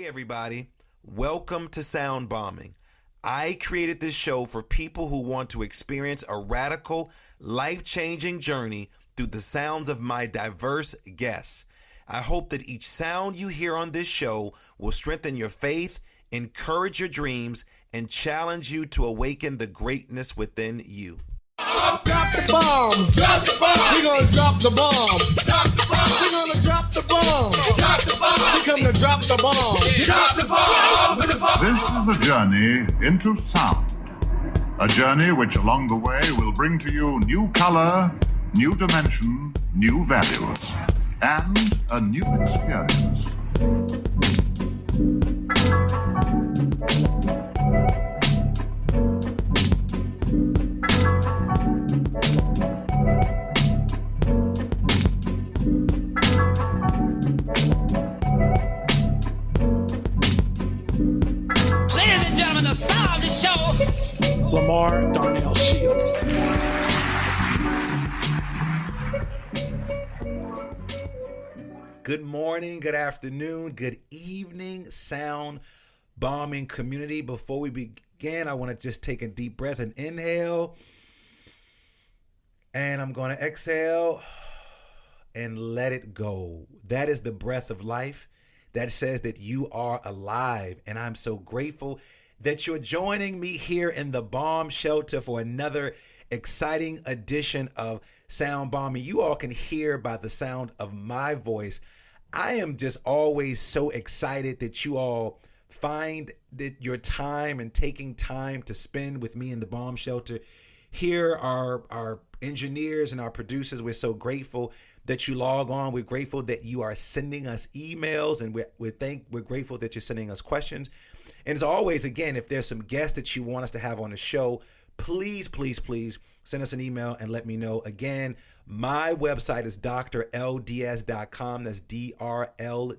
Hey everybody, welcome to Sound Bombing. I created this show for people who want to experience a radical, life-changing journey through the sounds of my diverse guests. I hope that each sound you hear on this show will strengthen your faith, encourage your dreams, and challenge you to awaken the greatness within you. Drop the bomb. Drop the bomb. We're gonna drop the bomb. Drop the bomb. We're gonna drop the bomb. Drop the bomb. We come to drop the bomb. Drop the bomb. This is a journey into sound. A journey which along the way will bring to you new color, new dimension, new values, and a new experience. LaMarr Darnell Shields. Good morning, good afternoon, good evening, sound bombing community. Before we begin, I want to just take a deep breath and inhale. And I'm going to exhale and let it go. That is the breath of life that says that you are alive. And I'm so grateful that you're joining me here in the bomb shelter for another exciting edition of Sound Bombing. You all can hear by the sound of my voice. I am just always so excited that you all find that your time and taking time to spend with me in the bomb shelter. Here are our engineers and our producers. We're so grateful that you log on. We're grateful that you are sending us emails, and we're grateful that you're sending us questions. And as always, again, if there's some guests that you want us to have on the show, please send us an email and let me know. Again, my website is drlds.com. That's drlds.com.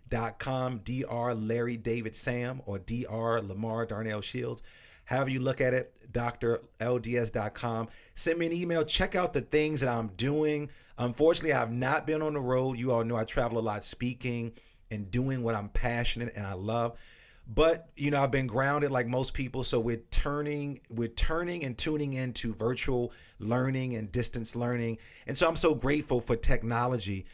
Dr. Larry David Sam or Dr. LaMarr Darnell Shields. However you look at it, drlds.com. Send me an email. Check out the things that I'm doing. Unfortunately, I've not been on the road. You all know I travel a lot speaking and doing what I'm passionate and I love. But, I've been grounded like most people. So we're turning and tuning into virtual learning and distance learning. And so I'm so grateful for technology.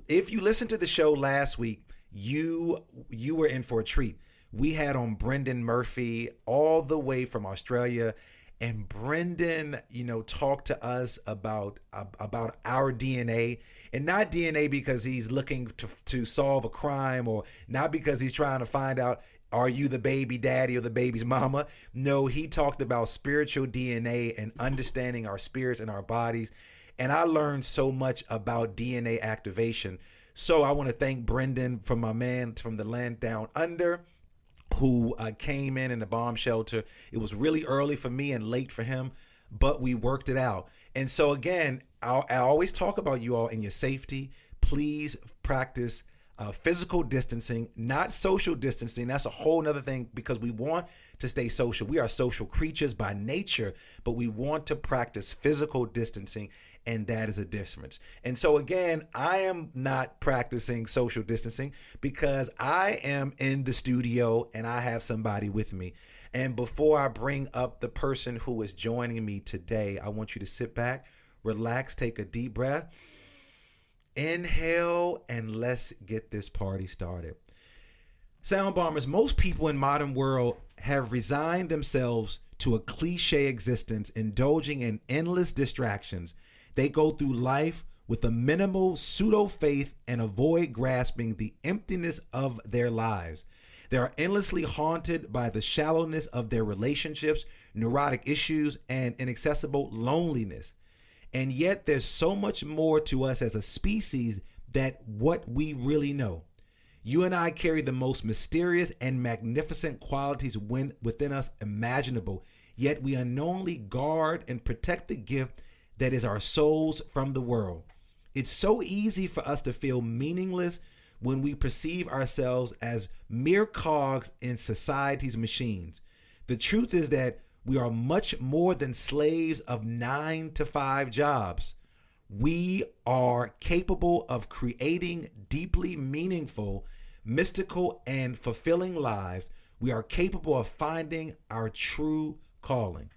If you listened to the show last week, you were in for a treat. We had on Brendan Murphy all the way from Australia. And Brendan, talked to us about our DNA, and not DNA because he's looking to solve a crime, or not because he's trying to find out, are you the baby daddy or the baby's mama? No, he talked about spiritual DNA and understanding our spirits and our bodies. And I learned so much about DNA activation. So I want to thank Brendan, from my man from the land down under, who came in the bomb shelter. It was really early for me and late for him, but we worked it out. And so again, I always talk about you all and your safety. Please practice physical distancing, not social distancing. That's a whole nother thing, because we want to stay social. We are social creatures by nature, but we want to practice physical distancing, and that is a difference. And so again, I am not practicing social distancing because I am in the studio and I have somebody with me. And before I bring up the person who is joining me today, I want you to sit back, relax, take a deep breath, inhale, and let's get this party started. Sound bombers, most people in modern world have resigned themselves to a cliche existence, indulging in endless distractions. They go through life with a minimal pseudo-faith and avoid grasping the emptiness of their lives. They are endlessly haunted by the shallowness of their relationships, neurotic issues, and inaccessible loneliness. And yet there's so much more to us as a species than what we really know. You and I carry the most mysterious and magnificent qualities within us imaginable, yet we unknowingly guard and protect the gift that is our souls from the world. It's so easy for us to feel meaningless when we perceive ourselves as mere cogs in society's machines. The truth is that we are much more than slaves of 9-to-5 jobs. We are capable of creating deeply meaningful, mystical, and fulfilling lives, we are capable of finding our true calling.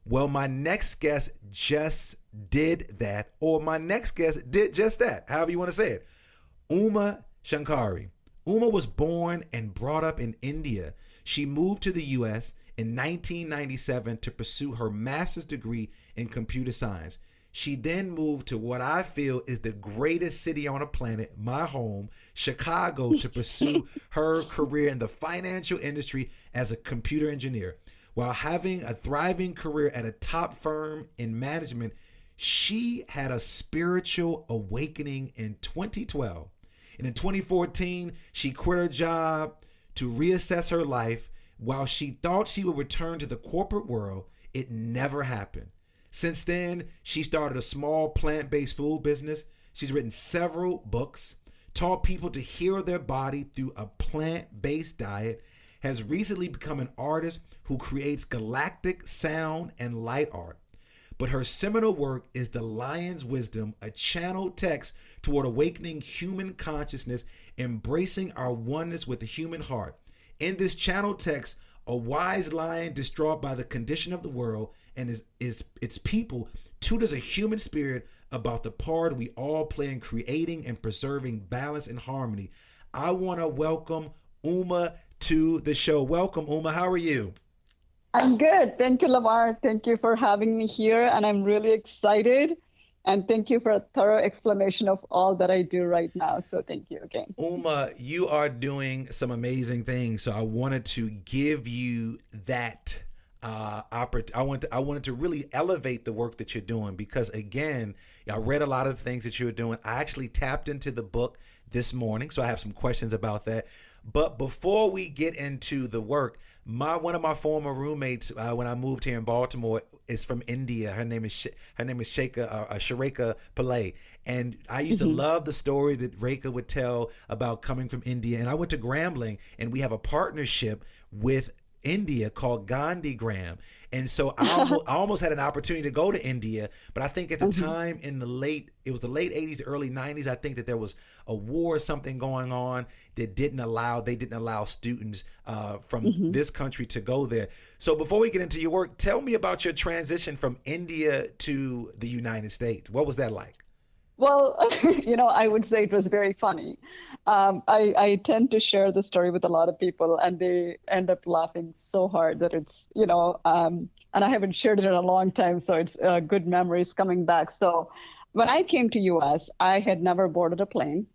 Well, my next guest just did that, or my next guest did just that, however you want to say it. Uma Shankari. Uma was born and brought up in India. She moved to the U.S. in 1997 to pursue her master's degree in computer science. She then moved to what I feel is the greatest city on the planet, my home, Chicago, to pursue her career in the financial industry as a computer engineer. While having a thriving career at a top firm in management, she had a spiritual awakening in 2012. And in 2014, she quit her job to reassess her life. While she thought she would return to the corporate world, it never happened. Since then, she started a small plant-based food business. She's written several books, taught people to heal their body through a plant-based diet, has recently become an artist who creates galactic sound and light art. But her seminal work is The Lion's Wisdom, a channeled text toward awakening human consciousness, embracing our oneness with the human heart. In this channeled text, a wise lion distraught by the condition of the world and its people tutors a human spirit about the part we all play in creating and preserving balance and harmony. I want to welcome Uma to the show. Welcome, Uma. How are you? I'm good. Thank you, LaMarr. Thank you for having me here. And I'm really excited. And thank you for a thorough explanation of all that I do right now. So thank you again. Uma, you are doing some amazing things. So I wanted to give you that opportunity. I wanted to really elevate the work that you're doing because, again, I read a lot of the things that you were doing. I actually tapped into the book this morning, so I have some questions about that. But before we get into the work, one of my former roommates when I moved here in Baltimore is from India. Her name is Shareka Pillai, and I used to love the story that Reka would tell about coming from India. And I went to Grambling, and we have a partnership with India called Gandhi Gram. And so I almost had an opportunity to go to India, but I think at the time it was the late 80s, early 90s, I think that there was a war or something going on that didn't allow students from this country to go there. So before we get into your work, tell me about your transition from India to the United States. What was that like? Well, I would say it was very funny. I tend to share the story with a lot of people, and they end up laughing so hard that it's, and I haven't shared it in a long time, so it's good memories coming back. So when I came to US, I had never boarded a plane.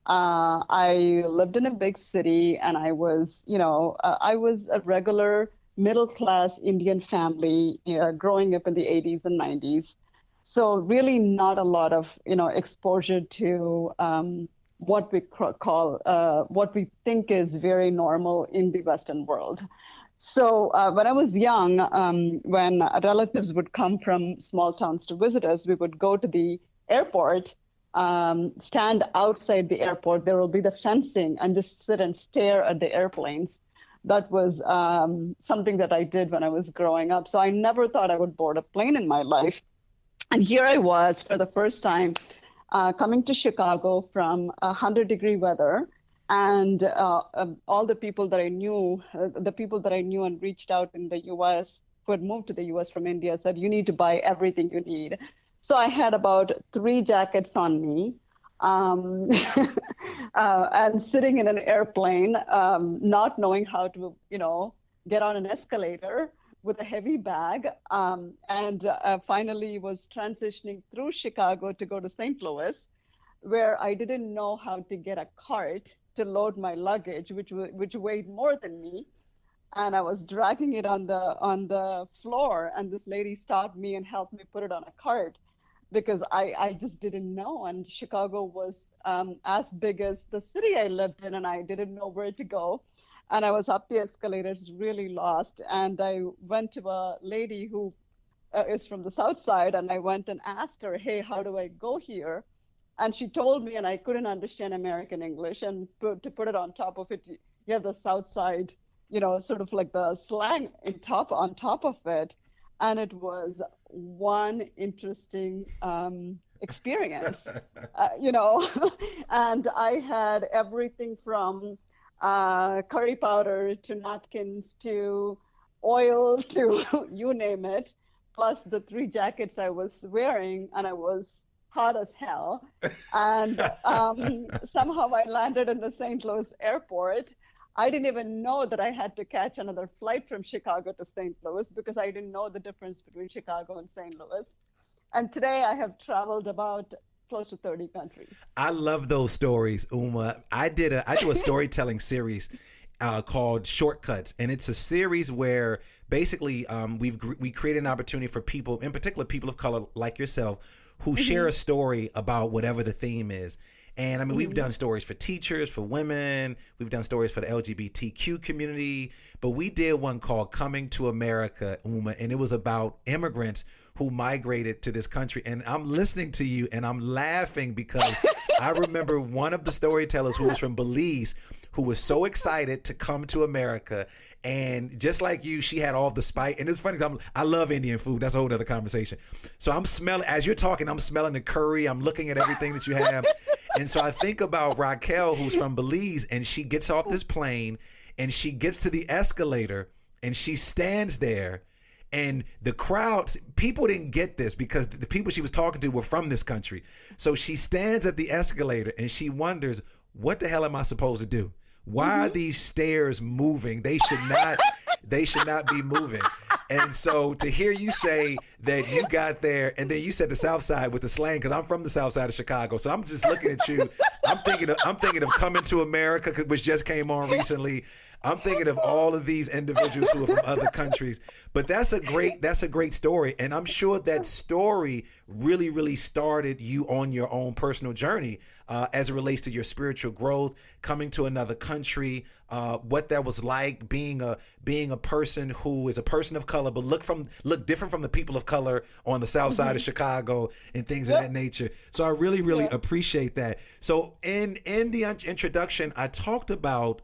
I lived in a big city, and I was a regular middle-class Indian family, growing up in the 80s and 90s. So really not a lot of, exposure to what we call, what we think is very normal in the Western world. So when I was young, when relatives would come from small towns to visit us, we would go to the airport, stand outside the airport. There will be the fencing and just sit and stare at the airplanes. That was something that I did when I was growing up. So I never thought I would board a plane in my life. And here I was for the first time coming to Chicago from 100-degree weather. And all the people that I knew, and reached out in the U.S., who had moved to the U.S. from India, said, you need to buy everything you need. So I had about 3 jackets on me and sitting in an airplane, not knowing how to, get on an escalator with a heavy bag, and finally was transitioning through Chicago to go to St. Louis, where I didn't know how to get a cart to load my luggage, which weighed more than me. And I was dragging it on the floor, and this lady stopped me and helped me put it on a cart because I just didn't know. And Chicago was as big as the city I lived in, and I didn't know where to go. And I was up the escalators, really lost. And I went to a lady who is from the South Side, and I went and asked her, hey, how do I go here? And she told me, and I couldn't understand American English. And to put it on top of it, you have the South Side, sort of like the slang on top of it. And it was one interesting experience, and I had everything from curry powder to napkins to oil to you name it, plus the three jackets I was wearing, and I was hot as hell. And somehow I landed in the St. Louis airport. I didn't even know that I had to catch another flight from Chicago to St. Louis because I didn't know the difference between Chicago and St. Louis. And today I have traveled about close to 30 countries. I love those stories, Uma. I do a storytelling series called Shortcuts, and it's a series where basically we create an opportunity for people, in particular people of color like yourself, who share Hmm. a story about whatever the theme is. And I mean, we've Hmm. done stories for teachers, for women, we've done stories for the LGBTQ community, but we did one called Coming to America, Uma, and it was about immigrants who migrated to this country. And I'm listening to you and I'm laughing because I remember one of the storytellers who was from Belize who was so excited to come to America. And just like you, she had all the spice. And it's funny, 'cause I love Indian food. That's a whole other conversation. So I'm smelling, as you're talking, I'm smelling the curry. I'm looking at everything that you have. And so I think about Raquel, who's from Belize, and she gets off this plane and she gets to the escalator and she stands there, and the crowd, people didn't get this because the people she was talking to were from this country. So she stands at the escalator and she wonders, what the hell am I supposed to do? Why are Hmm. these stairs moving? They should not be moving. And so to hear you say that you got there, and then you said the South Side with the slang, because I'm from the South Side of Chicago, so I'm just looking at you. I'm thinking of Coming to America, which just came on recently. I'm thinking of all of these individuals who are from other countries. But that's a great story, and I'm sure that story really started you on your own personal journey as it relates to your spiritual growth, coming to another country, what that was like being a person who is a person of color, but look different from the people of color on the South Side of Hmm. Chicago and things of that Yep. nature. So I really Yeah. appreciate that. So in the introduction, I talked about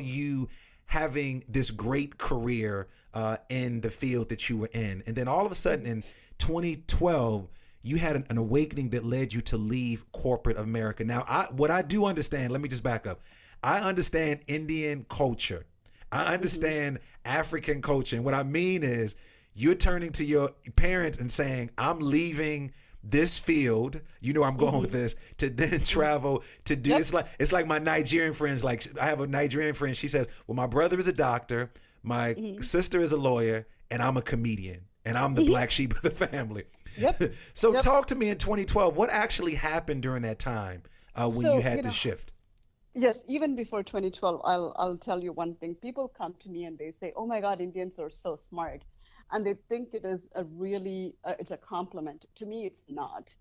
you having this great career in the field that you were in. And then all of a sudden in 2012, you had an awakening that led you to leave corporate America. Now, what I do understand, let me just back up. I understand Indian culture. I Hmm. understand African culture. And what I mean is you're turning to your parents and saying, I'm leaving this field, you know where I'm going with Hmm. this, to then travel to do Yep. it's like my Nigerian friends. Like I have a Nigerian friend, she says, well, my brother is a doctor, my Hmm. sister is a lawyer, and I'm a comedian, and I'm the Hmm. black sheep of the family. Yep. So Yep. talk to me in 2012, what actually happened during that time when you So, had to shift? yes, even before 2012, I'll tell you one thing. People come to me and they say, "Oh my God, Indians are so smart," and they think it is a really it's a compliment. To me, it's not.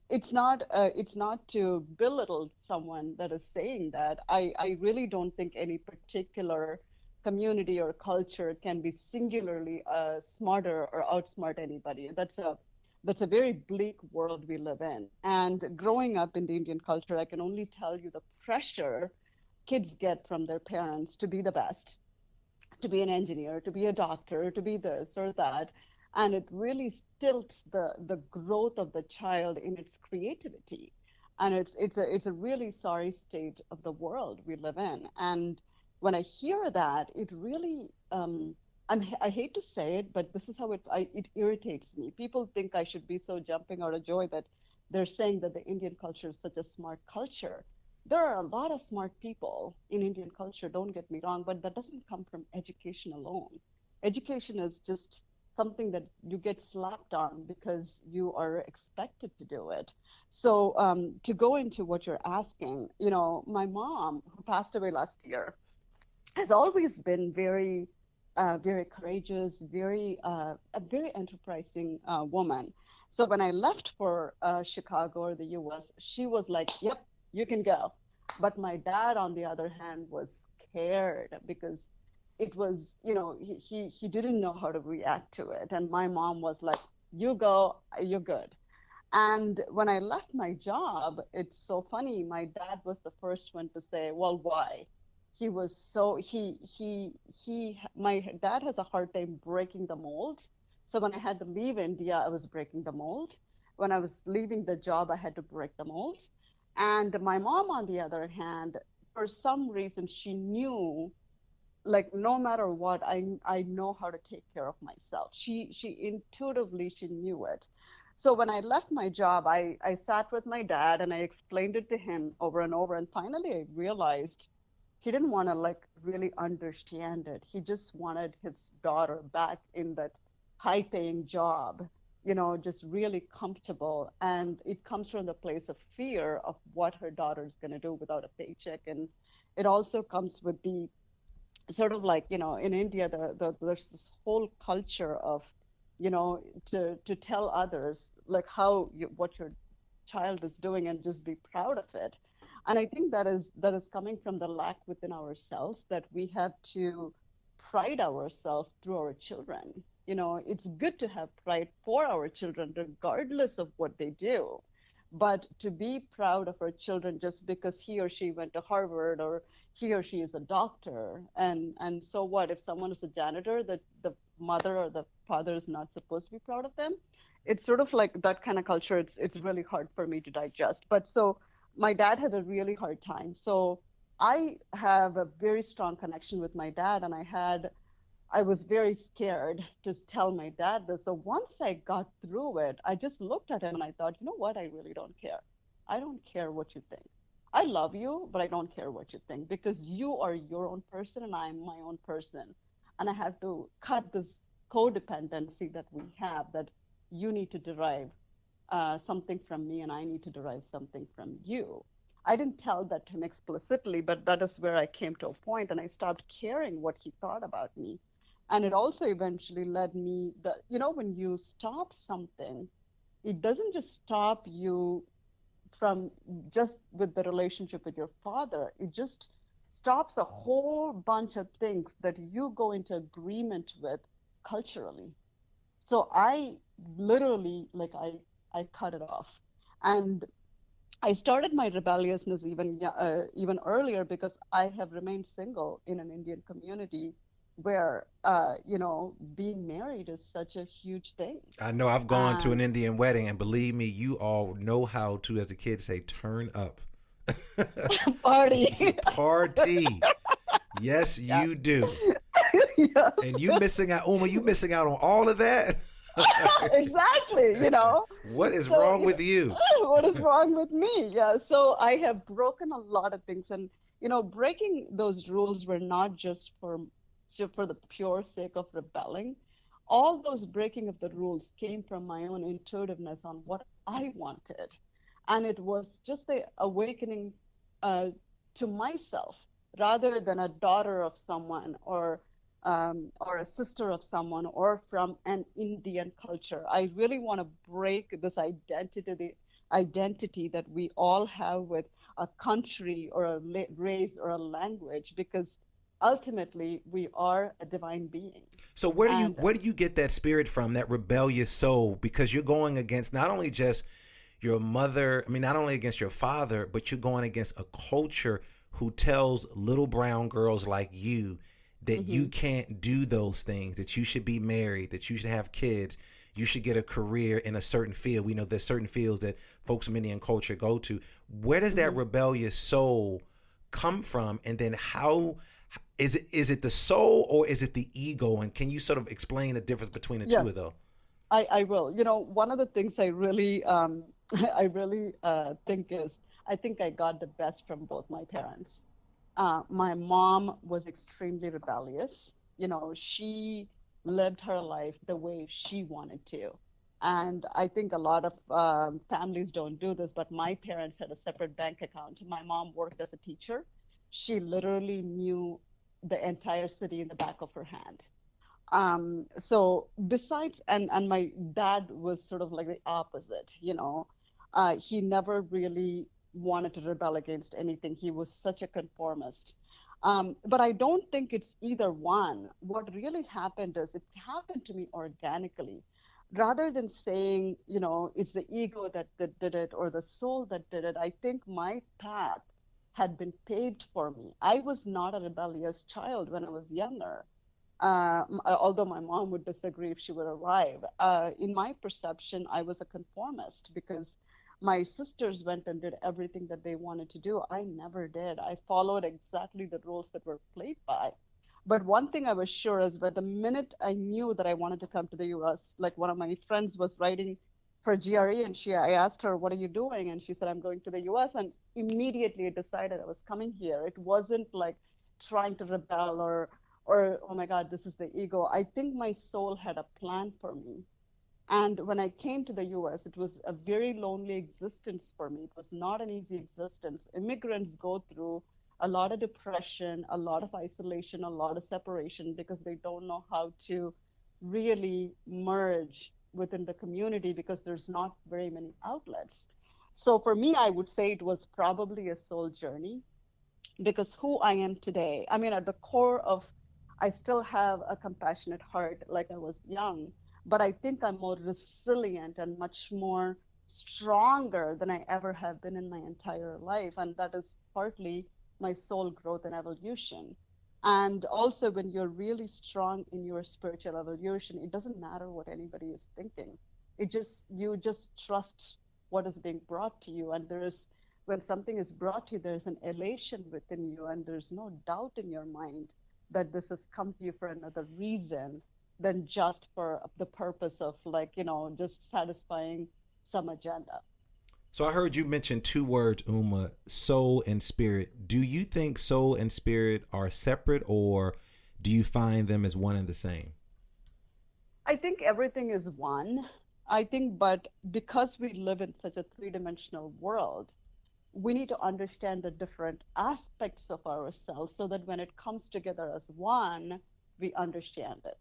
It's not. It's not to belittle someone that is saying that. I really don't think any particular community or culture can be singularly smarter or outsmart anybody. That's a very bleak world we live in. And growing up in the Indian culture, I can only tell you the pressure kids get from their parents to be the best, to be an engineer, to be a doctor, to be this or that. And it really stilts the growth of the child in its creativity. And it's a really sorry state of the world we live in. And when I hear that, it really I hate to say it, but this is how it irritates me. People think I should be so jumping out of joy that they're saying that the Indian culture is such a smart culture. There are a lot of smart people in Indian culture, don't get me wrong, but that doesn't come from education alone. Education is just something that you get slapped on because you are expected to do it. So, to go into what you're asking, my mom, who passed away last year, has always been very courageous, a very enterprising woman. So when I left for Chicago or the U.S., she was like, "Yep, you can go." But my dad, on the other hand, was scared because it was, he didn't know how to react to it, and my mom was like, "You go, you're good." And when I left my job, it's so funny. My dad was the first one to say, "Well, why?" He was so my dad has a hard time breaking the mold. So when I had to leave India, I was breaking the mold. When I was leaving the job, I had to break the mold. And my mom, on the other hand, for some reason she knew, like, no matter what, I know how to take care of myself. She intuitively, she knew it. So when I left my job, I sat with my dad and I explained it to him over and over, and finally I realized he didn't want to like really understand it. He just wanted his daughter back in that high paying job, just really comfortable. And it comes from the place of fear of what her daughter's going to do without a paycheck. And it also comes with the sort of like, in India, there's this whole culture of, to tell others like what your child is doing and just be proud of it. And I think that is coming from the lack within ourselves, that we have to pride ourselves through our children. It's good to have pride for our children regardless of what they do, but to be proud of our children just because he or she went to Harvard, or he or she is a doctor. And so what if someone is a janitor, that the mother or the father is not supposed to be proud of them? It's sort of like that kind of culture. It's really hard for me to digest. But so my dad had a really hard time. So I have a very strong connection with my dad, and I was very scared to tell my dad this. So once I got through it, I just looked at him and I thought, you know what? I really don't care. I don't care what you think. I love you, but I don't care what you think, because you are your own person and I'm my own person. And I have to cut this codependency that we have, that you need to derive something from me and I need to derive something from you. I didn't tell that to him explicitly, but that is where I came to a point and I stopped caring what he thought about me. And it also eventually led me that, when you stop something, it doesn't just stop you from just with the relationship with your father. It just stops a whole bunch of things that you go into agreement with culturally. So I literally, like, I cut it off. And I started my rebelliousness even earlier, because I have remained single in an Indian community where being married is such a huge thing. I know I've gone to an And Indian wedding, and believe me, you all know how to, as the kids say, turn up. party. Party. Yes, Yeah. you do. Yes. And you missing out, Uma, you missing out on all of that? Exactly, What is So, wrong with you? what is wrong with me? Yeah. So I have broken a lot of things, and breaking those rules were not just for the pure sake of rebelling. All those breaking of the rules came from my own intuitiveness on what I wanted, and it was just the awakening uh, to myself rather than a daughter of someone, or a sister of someone, or from an Indian culture. I really want to break this identity that we all have with a country or a race or a language, because ultimately we are a divine being. So where do you And where do you get that spirit from, that rebellious soul? Because you're going against not only just your mother, I mean, not only against your father, but you're going against a culture who tells little brown girls like you that you mhm, can't do those things, that you should be married, that you should have kids, you should get a career in a certain field. We know there's certain fields that folks from Indian culture go to. Where does that mhm. rebellious soul come from? And then how is it the soul or is it the ego? And can you sort of explain the difference between the two Yes, of those? I will. One of the things I really I really think is, I think I got the best from both my parents. My mom was extremely rebellious. She lived her life the way she wanted to. And I think a lot of families don't do this, but my parents had a separate bank account. My mom worked as a teacher. She literally knew the entire city in the back of her hand. So besides, and my dad was sort of like the opposite. He never really wanted to rebel against anything. He was such a conformist. But I don't think it's either one. What really happened is it happened to me organically. Rather than saying, it's the ego that did it or the soul that did it, I think my path had been paved for me. I was not a rebellious child when I was younger, although my mom would disagree if she were alive. In my perception, I was a conformist because My sisters went and did everything that they wanted to do. I never did. I followed exactly the rules that were played by. But one thing I was sure is that the minute I knew that I wanted to come to the US, like one of my friends was writing for GRE and I asked her, "What are you doing?" And she said, "I'm going to the US." And immediately I decided I was coming here. It wasn't like trying to rebel or oh my God, this is the ego. I think my soul had a plan for me. And when I came to the US, it was a very lonely existence for me. It was not an easy existence. Immigrants go through a lot of depression, a lot of isolation, a lot of separation because they don't know how to really merge within the community because there's not very many outlets. So for me, I would say it was probably a soul journey because who I am today, I mean, at the core of, I still have a compassionate heart like I was young, but I think I'm more resilient and much more stronger than I ever have been in my entire life. And that is partly my soul growth and evolution. And also, when you're really strong in your spiritual evolution, it doesn't matter what anybody is thinking. You just trust what is being brought to you. And there is when something is brought to you, there's an elation within you, and there's no doubt in your mind that this has come to you for another reason than just for the purpose of, like, just satisfying some agenda. So I heard you mention two words, Uma, soul and spirit. Do you think soul and spirit are separate, or do you find them as one and the same? I think everything is one. I think, but because we live in such a three-dimensional world, we need to understand the different aspects of ourselves so that when it comes together as one, we understand it.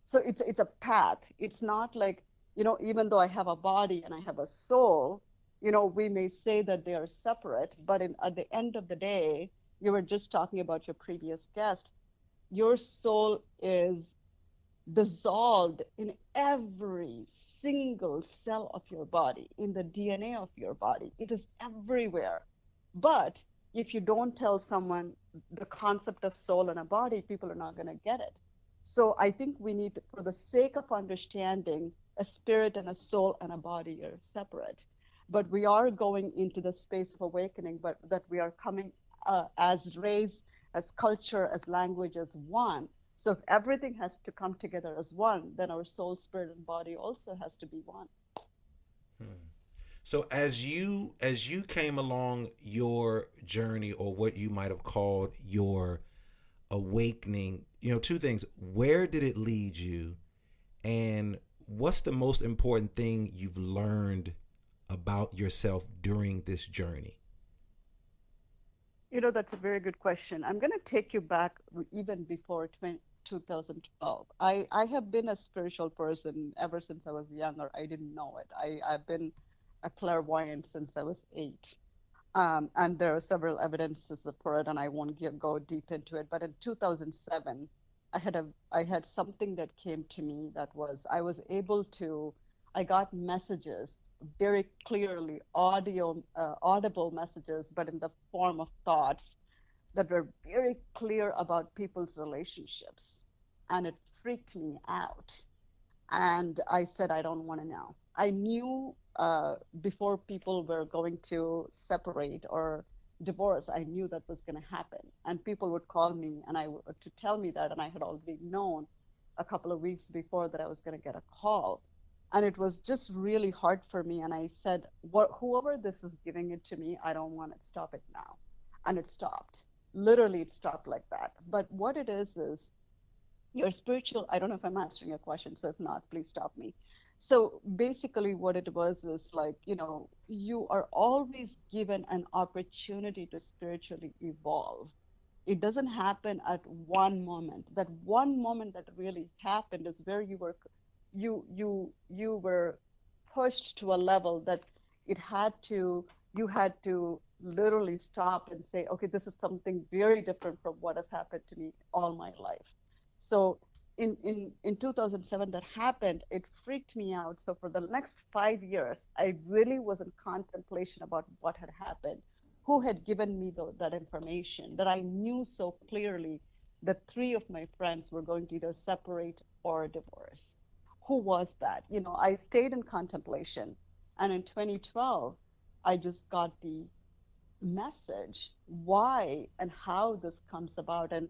So it's a path. It's not like, even though I have a body and I have a soul, we may say that they are separate, but at the end of the day, you were just talking about your previous guest, your soul is dissolved in every single cell of your body, in the DNA of your body. It is everywhere. But if you don't tell someone the concept of soul and a body, people are not going to get it. So I think we need, for the sake of understanding, a spirit and a soul and a body are separate. But we are going into the space of awakening, but that we are coming as race, as culture, as language, as one. So if everything has to come together as one, then our soul, spirit, and body also has to be one. So as you came along your journey, or what you might have called your awakening, two things. Where did it lead you? And what's the most important thing you've learned about yourself during this journey? That's a very good question. I'm going to take you back even before 2012. I have been a spiritual person ever since I was younger. I didn't know it. I've been a clairvoyant since I was 8. And there are several evidences for it, and I won't go deep into it. But in 2007, I had something that came to me that was I got messages very clearly, audible messages, but in the form of thoughts that were very clear about people's relationships, and it freaked me out. And I said, I don't want to know. I knew before people were going to separate or divorce, I knew that was going to happen. And people would call me to tell me that, and I had already known a couple of weeks before that I was going to get a call. And it was just really hard for me. And I said, whoever this is giving it to me, I don't want it. Stop it now. And it stopped. Literally, it stopped like that. But what it is your spiritual, I don't know if I'm answering your question, so if not, please stop me. So basically what it was is like, you are always given an opportunity to spiritually evolve. It doesn't happen at one moment. That one moment that really happened is where you were pushed to a level that it had to you had to literally stop and say, okay, this is something very different from what has happened to me all my life. So in 2007 that happened, it freaked me out. So for the next 5 years, I really was in contemplation about what had happened, who had given me that information that I knew so clearly that 3 of my friends were going to either separate or divorce. Who was that? I stayed in contemplation. And in 2012, I just got the message why and how this comes about. And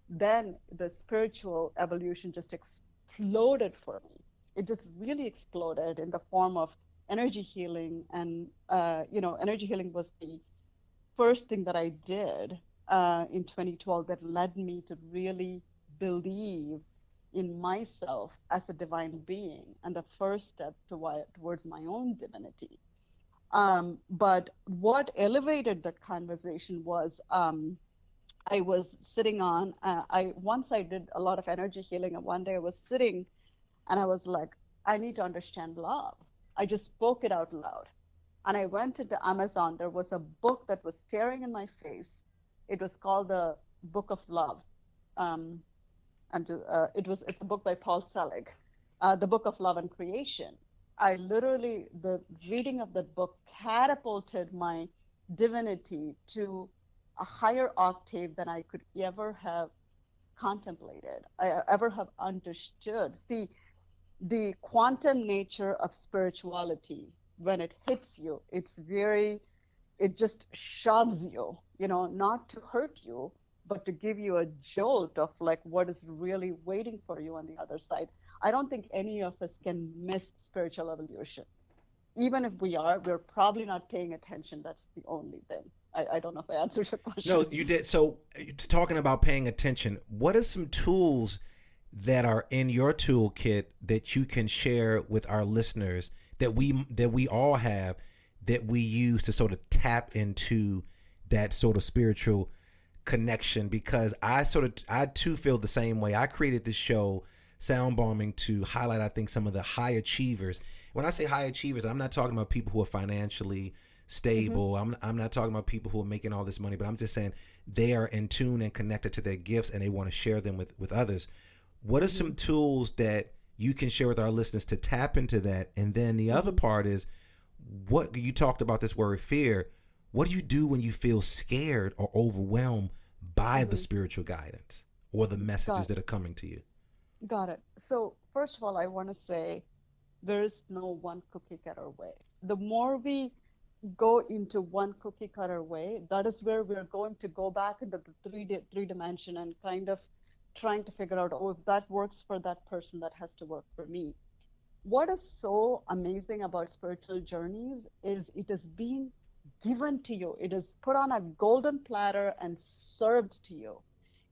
then the spiritual evolution just exploded for me. It just really exploded in the form of energy healing. And, energy healing was the first thing that I did in 2012 that led me to really believe in myself as a divine being and the first step towards my own divinity. But what elevated the conversation was I was sitting on, I once I did a lot of energy healing, and one day I was sitting and I was like, I need to understand love. I just spoke it out loud. And I went into Amazon. There was a book that was staring in my face. It was called The Book of Love. Um, it's a book by Paul Selig, The Book of Love and Creation. The reading of that book catapulted my divinity to a higher octave than I could ever have contemplated, I ever have understood. See, the quantum nature of spirituality, when it hits you, it just shoves you, not to hurt you, but to give you a jolt of like what is really waiting for you on the other side. I don't think any of us can miss spiritual evolution. Even if we're probably not paying attention. That's the only thing. I don't know if I answered your No, question. you did. So, it's talking about paying attention. What are some tools that are in your toolkit that you can share with our listeners that we all have that we use to sort of tap into that sort of spiritual connection? Because I too feel the same way. I created this show Sound Bombing to highlight, I think, some of the high achievers. When I say high achievers, I'm not talking about people who are financially Mm-hmm. stable. I'm not talking about people who are making all this money, but I'm just saying they are in tune and connected to their gifts and they want to share them with others. What are Mm-hmm. some tools that you can share with our listeners to tap into that? And then the other Mm-hmm. part is, what you talked about, this word fear. What do you do when you feel scared or overwhelmed by the Mm-hmm. spiritual guidance or the messages got that are coming to you? got it. So first of all, I want to say there is no one cookie cutter way. The more we go into one cookie cutter way, that is where we're going to go back into the three dimension and kind of trying to figure out, oh, if that works for that person, that has to work for me. What is so amazing about spiritual journeys is it is being given to you. It is put on a golden platter and served to you.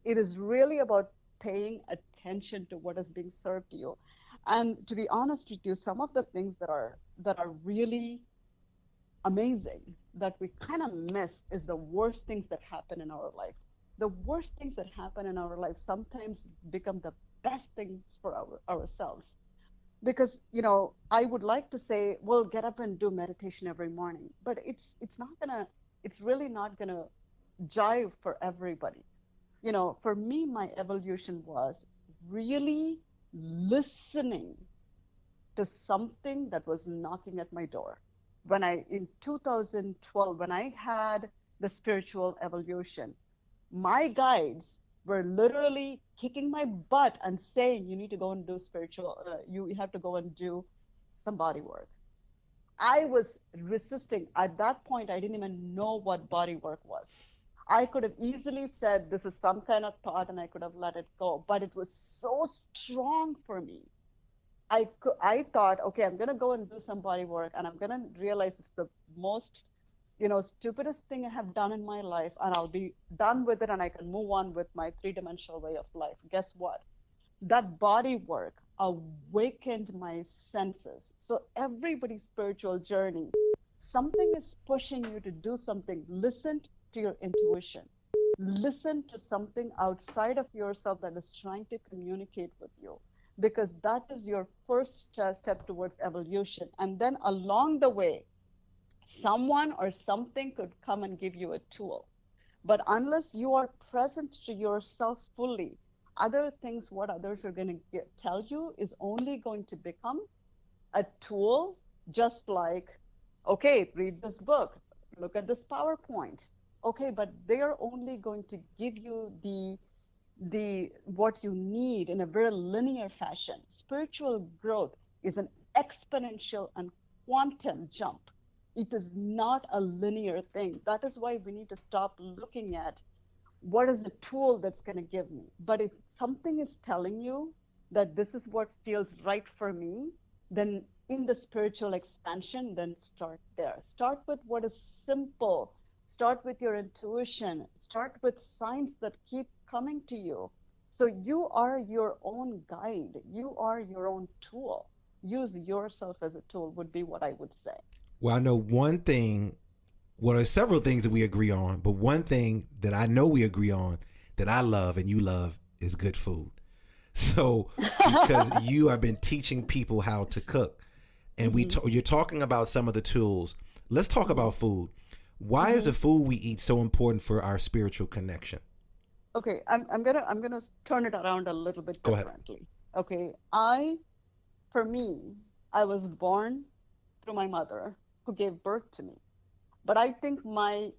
It is really about paying attention to what is being served to you. And to be honest with you, some of the things that are really amazing that we kind of miss is the worst things that happen in our life. The worst things that happen in our life sometimes become the best things for ourselves. Because, I would like to say, well, get up and do meditation every morning, but it's really not gonna jive for everybody. For me, my evolution was really listening to something that was knocking at my door. In 2012, when I had the spiritual evolution, my guides were literally kicking my butt and saying, you need to go and do you have to go and do some body work. I was resisting. At that point, I didn't even know what body work was. I could have easily said, this is some kind of thought, and I could have let it go. But it was so strong for me. I thought, okay, I'm gonna go and do some body work, and I'm gonna realize it's the most, stupidest thing I have done in my life, and I'll be done with it, and I can move on with my three-dimensional way of life. Guess what? That body work awakened my senses. So everybody's spiritual journey, something is pushing you to do something. Listen to your intuition. Listen to something outside of yourself that is trying to communicate with you, because that is your first step towards evolution. And then along the way, someone or something could come and give you a tool. But unless you are present to yourself fully, other things, what others are going to tell you, is only going to become a tool, just like, okay, read this book, look at this PowerPoint. Okay, but they are only going to give you the what you need in a very linear fashion. Spiritual growth is an exponential and quantum jump. It is not a linear thing. That is why we need to stop looking at what is the tool that's going to give me. But if something is telling you that this is what feels right for me, then in the spiritual expansion, then start there. Start with what is simple. Start with your intuition. Start with signs that keep coming to you. So you are your own guide. You are your own tool. Use yourself as a tool would be what I would say. Well, I know one thing. Well, there's several things that we agree on, but one thing that I know we agree on that I love and you love is good food. So, because you have been teaching people how to cook, and you're talking about some of the tools. Let's talk about food. Why is the food we eat so important for our spiritual connection? Okay, I'm gonna turn it around a little bit Go ahead. differently. Okay, for me, I was born through my mother who gave birth to me. But I think my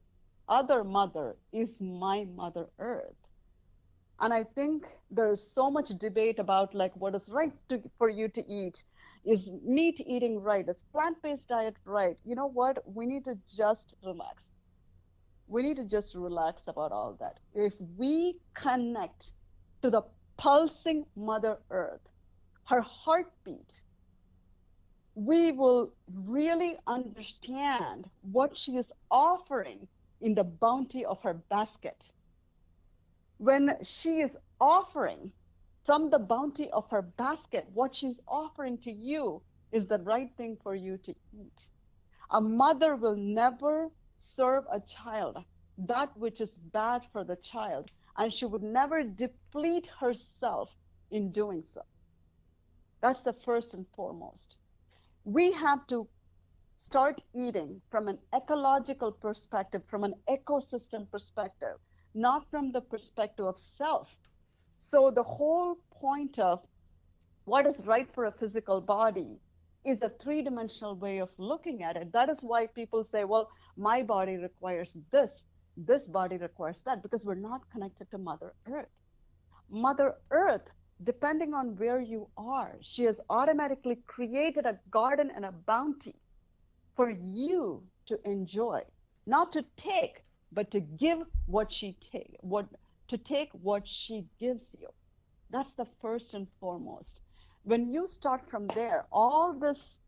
other mother is my Mother Earth. And I think there's so much debate about like what is right for you to eat. Is meat eating right? Is plant-based diet right? You know what? We need to just relax. We need to just relax about all that. If we connect to the pulsing Mother Earth, her heartbeat, we will really understand what she is offering in the bounty of her basket. When she is offering from the bounty of her basket, what she's offering to you is the right thing for you to eat. A mother will never serve a child that which is bad for the child, and she would never deplete herself in doing so. That's the first and foremost. We have to start eating from an ecological perspective, from an ecosystem perspective, not from the perspective of self. So the whole point of what is right for a physical body is a three-dimensional way of looking at it. That is why people say, well, my body requires this body requires that, because we're not connected to Mother Earth. Mother Earth, depending on where you are, she has automatically created a garden and a bounty for you to enjoy, not to take, but to give what she take what she gives you. That's the first and foremost. When you start from there, all this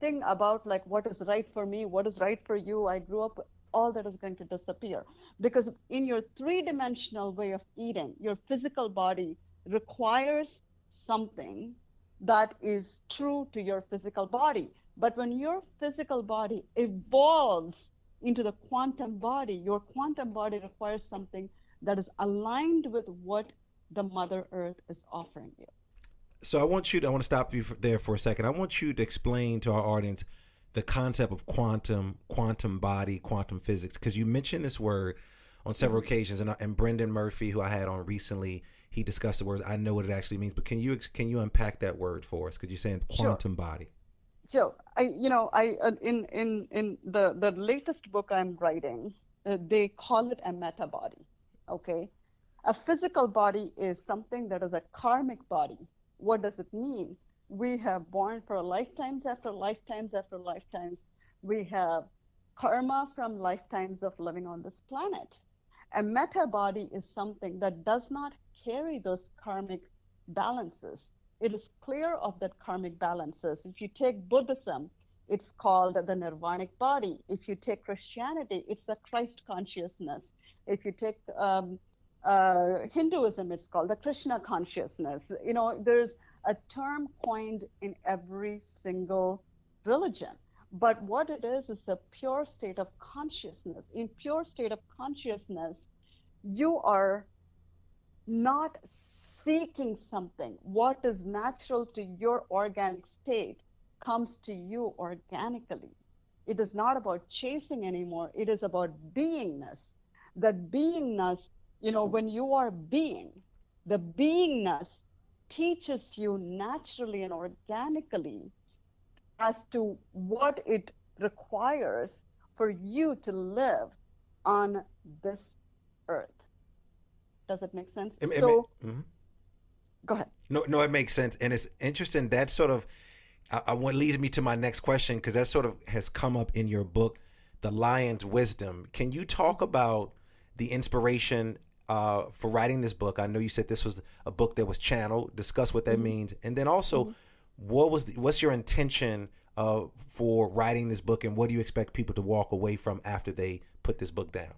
thing about like what is right for me, what is right for you, I grew up, all that is going to disappear. Because in your three-dimensional way of eating, your physical body requires something that is true to your physical body. But when your physical body evolves into the quantum body, your quantum body requires something that is aligned with what the Mother Earth is offering you. So I want to stop you there for a second. I want you to explain to our audience the concept of quantum body, quantum physics, because you mentioned this word on several occasions, and Brendan Murphy, who I had on recently, he discussed the word. I know what it actually means, but can you unpack that word for us? Because you're saying quantum body. So in the latest book I'm writing, they call it a meta body. Okay, a physical body is something that is a karmic body. What does it mean? We have born for lifetimes after lifetimes after lifetimes. We have karma from lifetimes of living on this planet. A meta body is something that does not carry those karmic balances. It is clear of that karmic balances. If you take Buddhism, it's called the nirvanic body. If you take Christianity, it's the Christ consciousness. If you take Hinduism, it's called the Krishna consciousness. You know, there's a term coined in every single religion. But what it is a pure state of consciousness. In pure state of consciousness, you are not seeking something. What is natural to your organic state comes to you organically. It is not about chasing anymore. It is about beingness. That beingness, you know, when you are being, the beingness teaches you naturally and organically as to what it requires for you to live on this earth. Does it make sense? Go ahead. No, it makes sense, and it's interesting. That sort of, what leads me to my next question, because that sort of has come up in your book. The Lion's Wisdom. Can you talk about the inspiration for writing this book? I know you said this was a book that was channeled. Discuss what that means, and then also, what's your intention for writing this book, and what do you expect people to walk away from after they put this book down?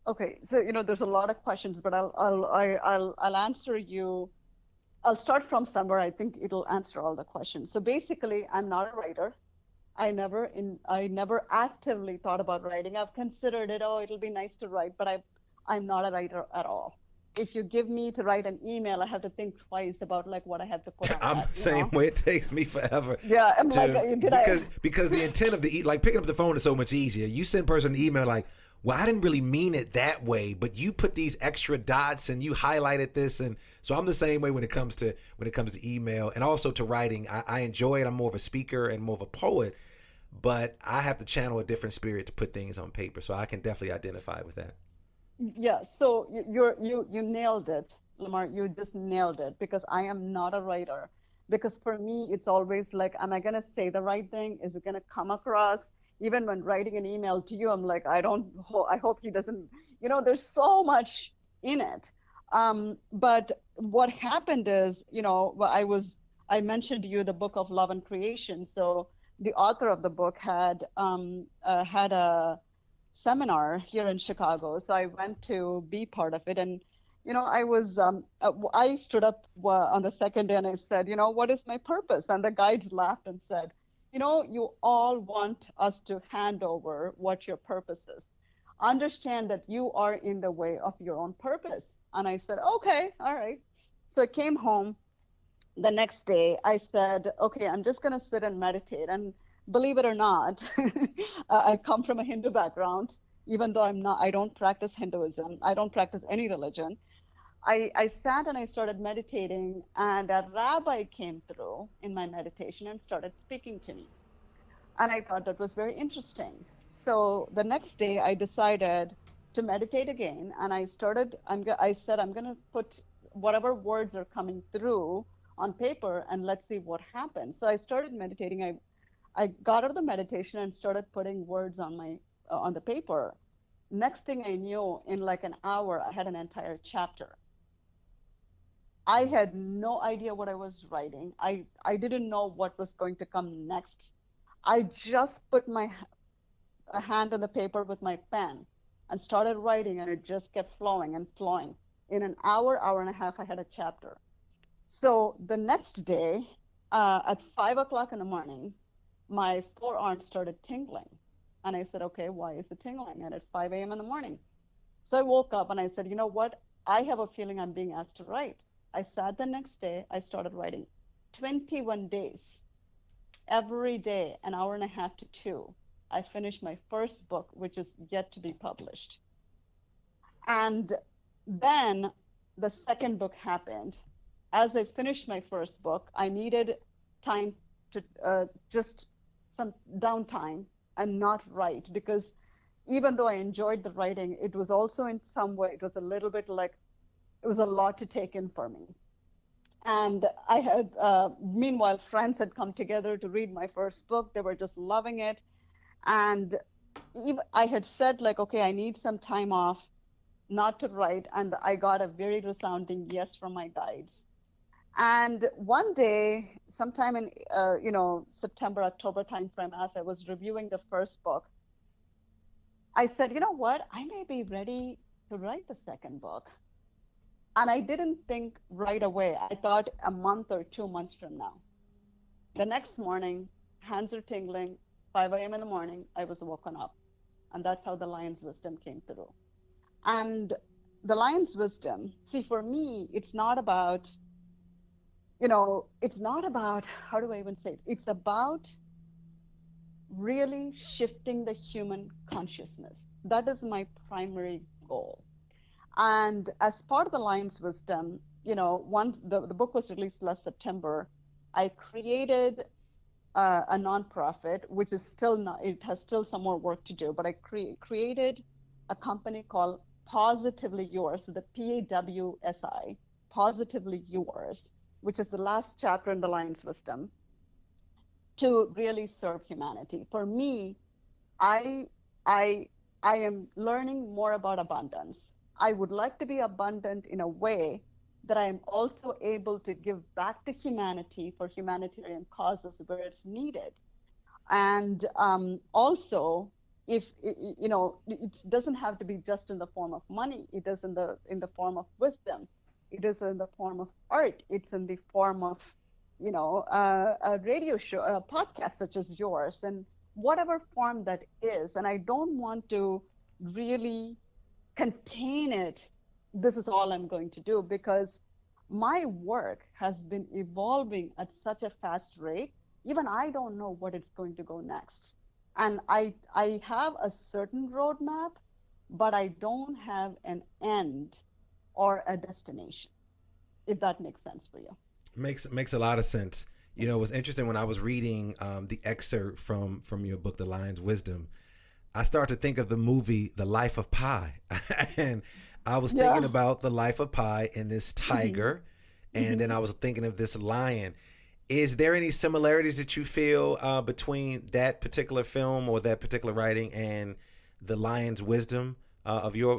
Okay, so there's a lot of questions, but I'll answer you. I'll start from somewhere. I think it'll answer all the questions. So basically, I'm not a writer. I never actively thought about writing. I've considered it, oh, it'll be nice to write, but I'm not a writer at all. If you give me to write an email, I have to think twice about like what I have to put on I'm the same way. It takes me forever. Yeah, I'm like, To did I? because the intent of like picking up the phone is so much easier. You send a person an email like, well, I didn't really mean it that way, but you put these extra dots and you highlighted this, and so I'm the same way when it comes to email and also to writing. I enjoy it. I'm more of a speaker and more of a poet, but I have to channel a different spirit to put things on paper. So I can definitely identify with that. Yeah, so you nailed it, LaMarr. You just nailed it because I am not a writer. Because for me, it's always like, am I gonna say the right thing? Is it gonna come across? Even when writing an email to you, I'm like, I hope he doesn't, there's so much in it. But what happened is, I mentioned to you the book of love and creation. So the author of the book had a seminar here in Chicago. So I went to be part of it. And, I stood up on the second day and I said, what is my purpose? And the guides laughed and said, you all want us to hand over what your purpose is. Understand that you are in the way of your own purpose. And I said, okay, all right. So I came home the next day. I said, okay, I'm just going to sit and meditate. And believe it or not, I come from a Hindu background, even though I don't practice Hinduism. I don't practice any religion. I sat and I started meditating, and a rabbi came through in my meditation and started speaking to me. And I thought that was very interesting. So the next day, I decided to meditate again, and I said, I'm going to put whatever words are coming through on paper, and let's see what happens. So I started meditating. I got out of the meditation and started putting words on the paper. Next thing I knew, in like an hour, I had an entire chapter. I had no idea what I was writing. I didn't know what was going to come next. I just put my a hand on the paper with my pen and started writing, and it just kept flowing and flowing. In an hour and a half, I had a chapter. So the next day, at 5 o'clock in the morning, my forearm started tingling. And I said, okay, why is it tingling? And it's 5 a.m. in the morning. So I woke up and I said, you know what? I have a feeling I'm being asked to write. I sat the next day, I started writing. 21 days, every day, an hour and a half to two. I finished my first book, which is yet to be published. And then the second book happened. As I finished my first book, I needed time to just some downtime and not write, because even though I enjoyed the writing, it was also in some way, it was a little bit like, it was a lot to take in for me. And I had, meanwhile, friends had come together to read my first book. They were just loving it. And I had said, like, okay, I need some time off, not to write. And I got a very resounding yes from my guides. And one day, sometime in, September, October timeframe, as I was reviewing the first book, I said, you know what? I may be ready to write the second book. And I didn't think right away. I thought a month or 2 months from now. The next morning, hands are tingling, 5 a.m. in the morning, I was woken up. And that's how the lion's wisdom came through. And the lion's wisdom, see, for me, it's not about, how do I even say it? It's about really shifting the human consciousness. That is my primary goal. And as part of the Lion's Wisdom, once the book was released last September, I created a nonprofit, which is still not, it has still some more work to do, but I created a company called Positively Yours, with the PAWSI, Positively Yours, which is the last chapter in the Lion's Wisdom, to really serve humanity. For me, I I I am learning more about abundance. I would like to be abundant in a way that I am also able to give back to humanity for humanitarian causes where it's needed. And also, if it doesn't have to be just in the form of money. It is in the form of wisdom. It is in the form of art. It's in the form of a radio show, a podcast such as yours, and whatever form that is. And I don't want to really contain it. This is all I'm going to do, because my work has been evolving at such a fast rate. Even I don't know what it's going to go next. And I have a certain roadmap, but I don't have an end or a destination, if that makes sense for you. Makes a lot of sense. It was interesting when I was reading the excerpt from your book, The Lion's Wisdom. I started to think of the movie The Life of Pi, and I was thinking Yeah. about the life of Pi and this Hmm. tiger, and then Hmm. I was thinking of this lion. Is there any similarities that you feel between that particular film or that particular writing and the Lion's Wisdom I, of your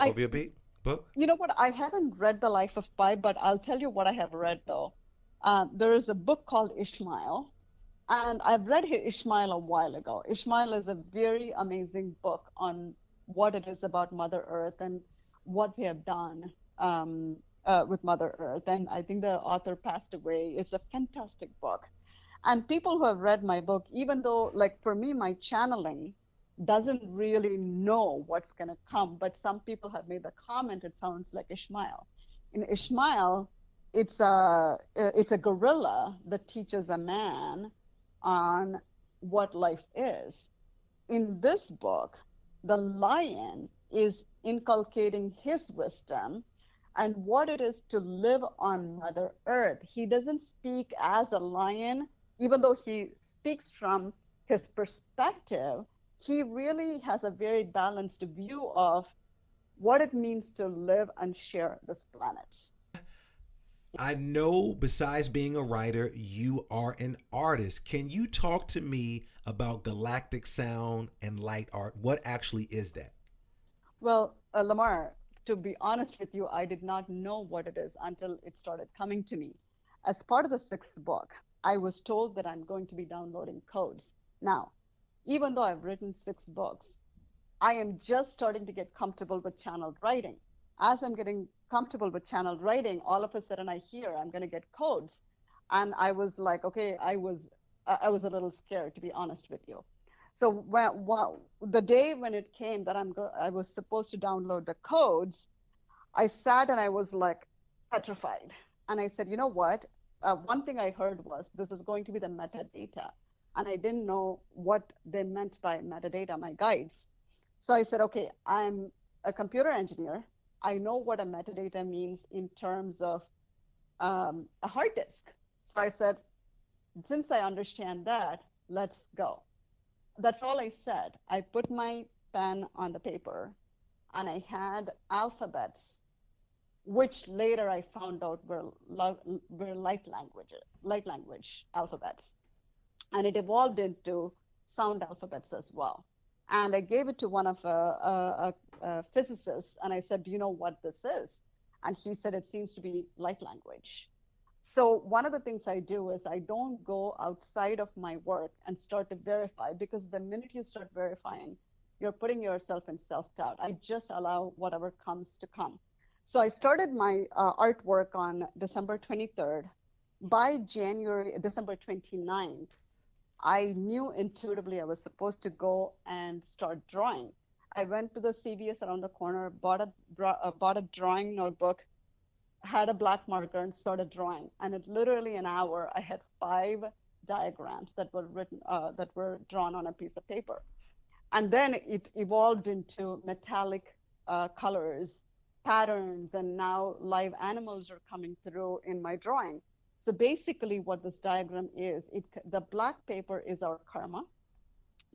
book? you know what? I haven't read The Life of Pi, but I'll tell you what I have read though. There is a book called Ishmael, and I've read Ishmael a while ago. Ishmael is a very amazing book on what it is about Mother Earth and what we have done with Mother Earth. And I think the author passed away. It's a fantastic book. And people who have read my book, even though, like for me, my channeling doesn't really know what's going to come, but some people have made the comment it sounds like Ishmael. In Ishmael, it's a gorilla that teaches a man on what life is. In this book, the lion is inculcating his wisdom and what it is to live on Mother Earth. He doesn't speak as a lion, even though he speaks from his perspective. He really has a very balanced view of what it means to live and share this planet. I know besides being a writer, you are an artist. Can you talk to me about galactic sound and light art? What actually is that? Well, LaMarr, to be honest with you, I did not know what it is until it started coming to me. As part of the sixth book, I was told that I'm going to be downloading codes. Now, even though I've written six books, I am just starting to get comfortable with channeled writing. As I'm getting comfortable with channeled writing, all of a sudden I hear I'm going to get codes. And I was like, okay, I was a little scared, to be honest with you. So the day when it came that I was supposed to download the codes, I sat and I was like petrified. And I said, you know what? One thing I heard was this is going to be the metadata. And I didn't know what they meant by metadata, my guides. So I said, okay, I'm a computer engineer. I know what a metadata means in terms of a hard disk. So I said, since I understand that, let's go. That's all I said. I put my pen on the paper and I had alphabets, which later I found out were light language alphabets. And it evolved into sound alphabets as well. And I gave it to one of physicists, and I said, "Do you know what this is?" And he said, "It seems to be light language." So one of the things I do is I don't go outside of my work and start to verify, because the minute you start verifying, you're putting yourself in self-doubt. I just allow whatever comes to come. So I started my artwork on December 23rd. By December 29th, I knew intuitively I was supposed to go and start drawing. I went to the CVS around the corner, bought a drawing notebook, had a black marker, and started drawing. And in literally an hour, I had 5 diagrams that were drawn on a piece of paper. And then it evolved into metallic colors, patterns, and now live animals are coming through in my drawing. So basically, what this diagram is, the black paper is our karma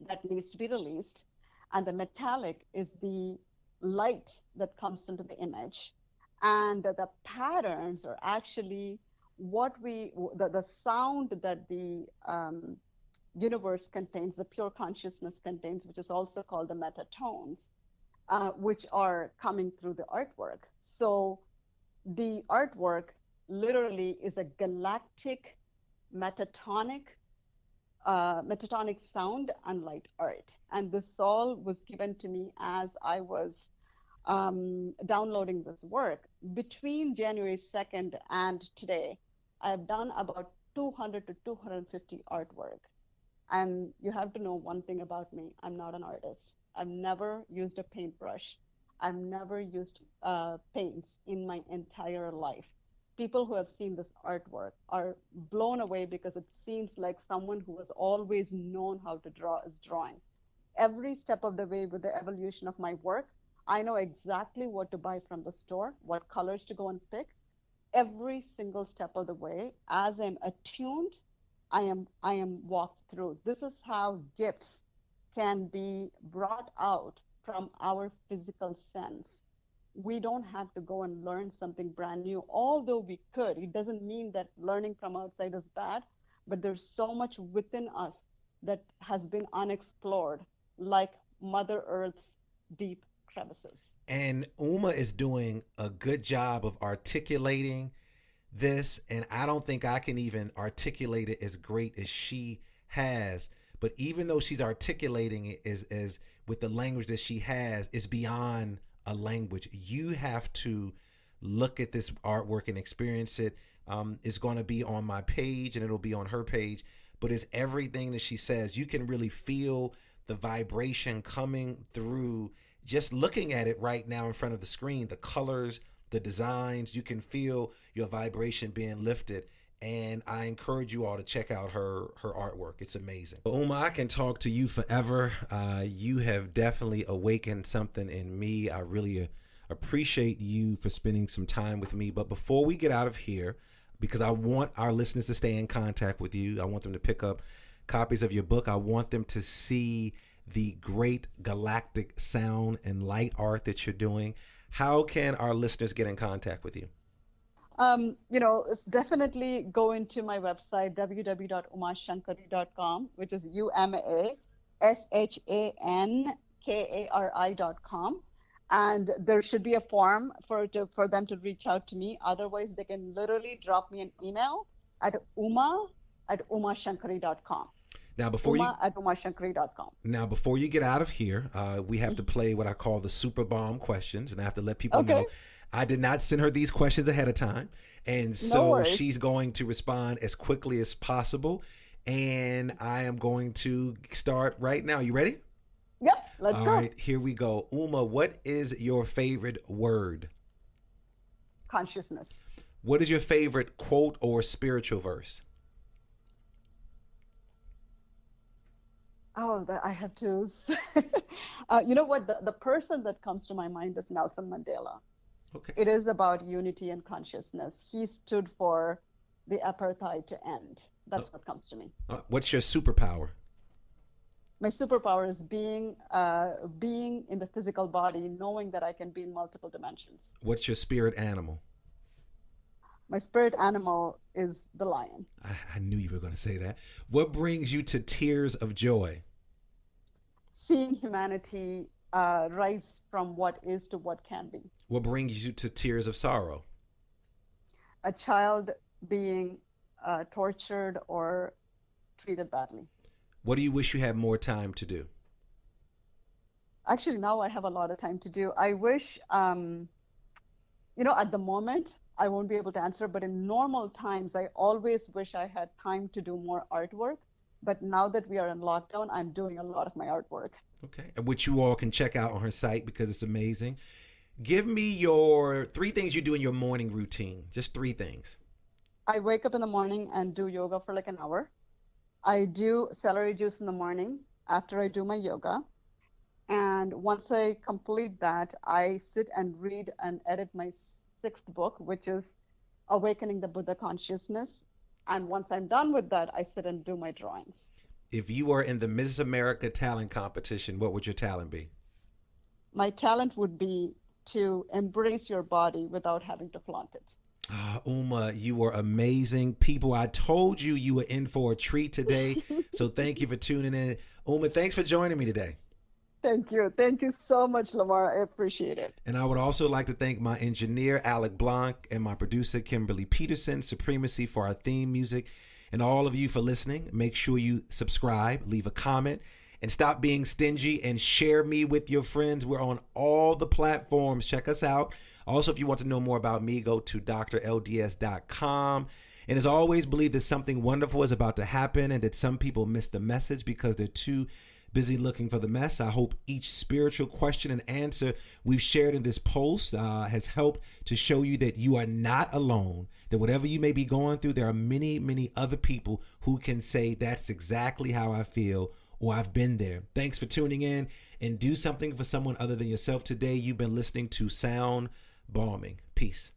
that needs to be released, and the metallic is the light that comes into the image, and the patterns are actually the sound that the universe contains, the pure consciousness contains, which is also called the metatones, which are coming through the artwork. So the artwork literally is a galactic metatonic metatonic sound and light art. And this all was given to me as I was downloading this work. Between January 2nd and today, I have done about 200 to 250 artwork. And you have to know one thing about me. I'm not an artist. I've never used a paintbrush. I've never used paints in my entire life. People who have seen this artwork are blown away because it seems like someone who has always known how to draw is drawing. Every step of the way with the evolution of my work, I know exactly what to buy from the store, what colors to go and pick, every single step of the way. As I'm attuned, I am walked through. This is how gifts can be brought out from our physical sense. We don't have to go and learn something brand new, although we could. It doesn't mean that learning from outside is bad, but there's so much within us that has been unexplored, like Mother Earth's deep crevices. And Uma is doing a good job of articulating this, and I don't think I can even articulate it as great as she has. But even though she's articulating it as with the language that she has, it's beyond a language. You have to look at this artwork and experience it. It's going to be on my page and it'll be on her page, but it's everything that she says. You can really feel the vibration coming through just looking at it right now in front of the screen, the colors, the designs. You can feel your vibration being lifted. And I encourage you all to check out her artwork. It's amazing. Uma, I can talk to you forever. You have definitely awakened something in me. I really appreciate you for spending some time with me. But before we get out of here, because I want our listeners to stay in contact with you, I want them to pick up copies of your book. I want them to see the great galactic sound and light art that you're doing. How can our listeners get in contact with you? It's definitely go into my website, www.umashankari.com, which is UMASHANKARI.com. And there should be a form for them to reach out to me. Otherwise, they can literally drop me an email at uma@umashankari.com. Now, before uma@umashankari.com. Now, before you get out of here, we have to play what I call the super bomb questions, and I have to let people know I did not send her these questions ahead of time, and so she's going to respond as quickly as possible. And I am going to start right now. You ready? Yep, let's go. All right, here we go. Uma, what is your favorite word? Consciousness. What is your favorite quote or spiritual verse? Oh, I have to. You know what? The person that comes to my mind is Nelson Mandela. Okay. It is about unity and consciousness. He stood for the apartheid to end. That's what comes to me. What's your superpower? My superpower is being in the physical body, knowing that I can be in multiple dimensions. What's your spirit animal? My spirit animal is the lion. I knew you were going to say that. What brings you to tears of joy? Seeing humanity rise from what is to what can be. What brings you to tears of sorrow? A child being tortured or treated badly. What do you wish you had more time to do? Actually, now I have a lot of time to do. I wish, at the moment, I won't be able to answer, but in normal times, I always wish I had time to do more artwork. But now that we are in lockdown, I'm doing a lot of my artwork. Okay. And which you all can check out on her site because it's amazing. Give me your 3 things you do in your morning routine. Just 3 things. I wake up in the morning and do yoga for like an hour. I do celery juice in the morning after I do my yoga. And once I complete that, I sit and read and edit my 6th book, which is Awakening the Buddha Consciousness. And once I'm done with that, I sit and do my drawings. If you were in the Miss America talent competition, what would your talent be? My talent would be to embrace your body without having to flaunt it. Uma, you were amazing. People, I told you you were in for a treat today. So thank you for tuning in. Uma, thanks for joining me today. Thank you. Thank you so much, LaMarr. I appreciate it. And I would also like to thank my engineer, Alec Blanc, and my producer, Kimberly Peterson, Supremacy, for our theme music. And all of you for listening. Make sure you subscribe, leave a comment, and stop being stingy and share me with your friends. We're on all the platforms. Check us out. Also, if you want to know more about me, go to drlds.com. And as always, believe that something wonderful is about to happen and that some people miss the message because they're too busy looking for the mess. I hope each spiritual question and answer we've shared in this post has helped to show you that you are not alone, that whatever you may be going through, there are many, many other people who can say that's exactly how I feel or I've been there. Thanks for tuning in, and do something for someone other than yourself today. You've been listening to Sound Bombing. Peace.